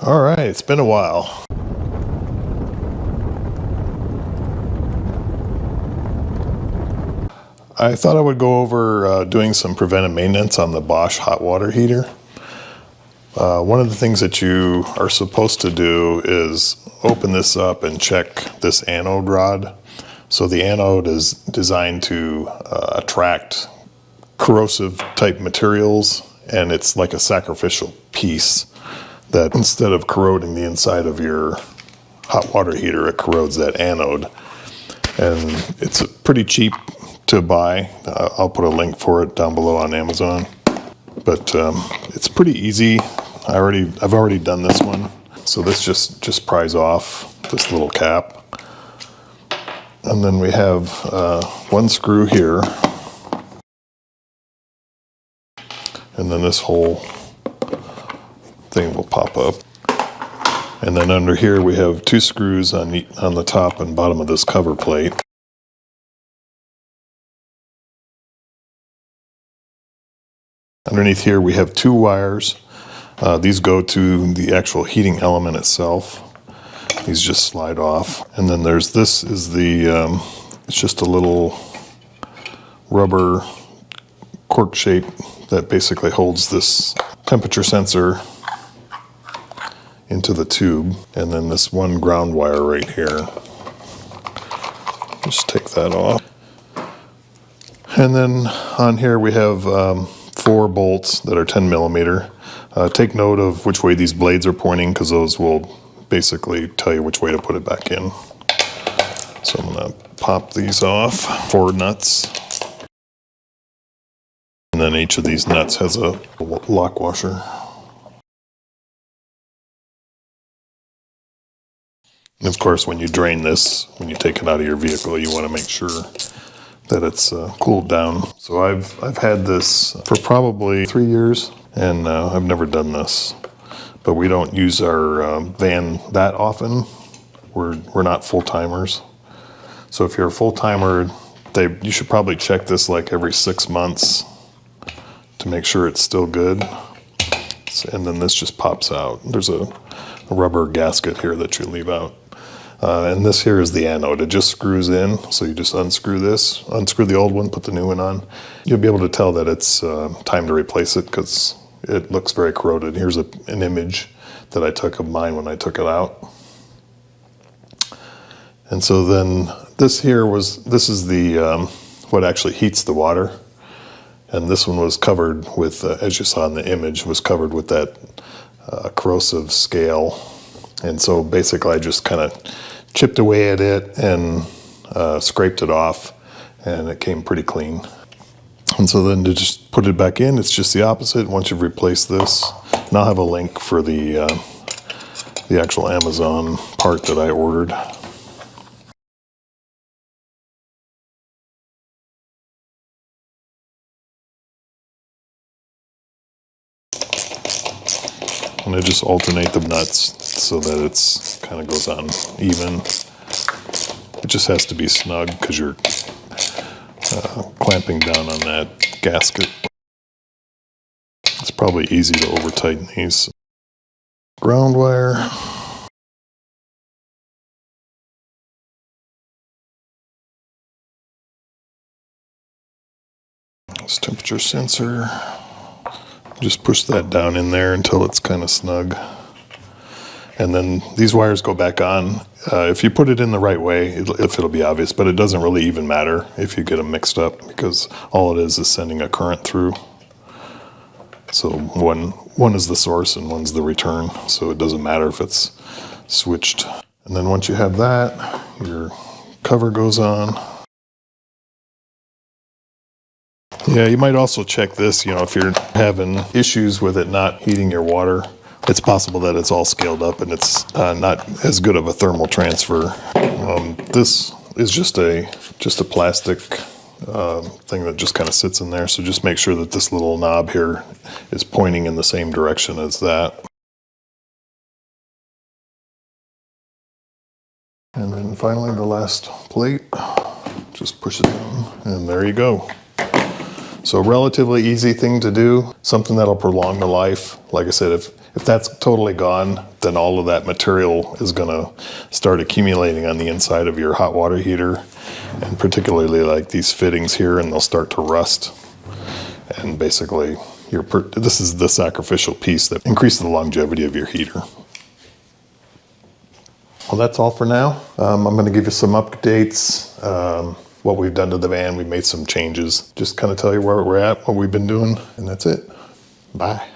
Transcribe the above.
All right, it's been a while. I thought I would go over doing some preventive maintenance on the Bosch hot water heater. One of the things that you are supposed to do is open this up and check this anode rod. So the anode is designed to attract corrosive type materials, and it's like a sacrificial piece that instead of corroding the inside of your hot water heater, it corrodes that anode. And it's pretty cheap to buy. I'll put a link for it down below on Amazon. But it's pretty easy. I've already done this one. So this just pries off this little cap. And then we have one screw here. And then this whole thing will pop up. And then under here we have two screws on the top and bottom of this cover plate. Underneath here we have two wires. These go to the actual heating element itself. These just slide off. And then this is the, it's just a little rubber cork shape that basically holds this temperature sensor into the tube. And then this one ground wire right here. Just take that off. And then on here we have 4 bolts that are 10 millimeter. Take note of which way these blades are pointing, because those will basically tell you which way to put it back in. So I'm going to pop these off, 4 nuts. And then each of these nuts has a lock washer. And of course, when you drain this, when you take it out of your vehicle, you want to make sure that it's cooled down. So I've had this for probably 3 years, and I've never done this. But we don't use our van that often. We're not full-timers. So if you're a full-timer, you should probably check this like every 6 months to make sure it's still good. And then this just pops out. There's a rubber gasket here that you leave out. And this here is the anode. It just screws in, so you just unscrew this, unscrew the old one, put the new one on. You'll be able to tell that it's time to replace it because it looks very corroded. Here's an image that I took of mine when I took it out. And so then this is the what actually heats the water. And this one was covered with, as you saw in the image, was covered with that corrosive scale. And so basically I just kind of chipped away at it and scraped it off, and it came pretty clean. And so then to just put it back in, it's just the opposite once you've replaced this. And I'll have a link for the actual Amazon part that I ordered. And I just alternate the nuts so that it's kind of goes on even. It just has to be snug because you're clamping down on that gasket. It's probably easy to over tighten these. Ground wire. This temperature sensor. Just push that down in there until it's kind of snug. And then these wires go back on. If you put it in the right way, it'll be obvious, but it doesn't really even matter if you get them mixed up because all it is sending a current through. So one is the source and one's the return, so it doesn't matter if it's switched. And then once you have that, your cover goes on. Yeah, you might also check this, if you're having issues with it not heating your water. It's possible that it's all scaled up and it's not as good of a thermal transfer. This is just a plastic thing that just kind of sits in there. So just make sure that this little knob here is pointing in the same direction as that. And then finally the last plate, just push it down and there you go. So relatively easy thing to do, something that'll prolong the life. Like I said, if that's totally gone, then all of that material is gonna start accumulating on the inside of your hot water heater, and particularly like these fittings here, and they'll start to rust. And basically, this is the sacrificial piece that increases the longevity of your heater. Well, that's all for now. I'm going to give you some updates, what we've done to the van. We've made some changes. Just kind of tell you where we're at, what we've been doing, and that's it. Bye.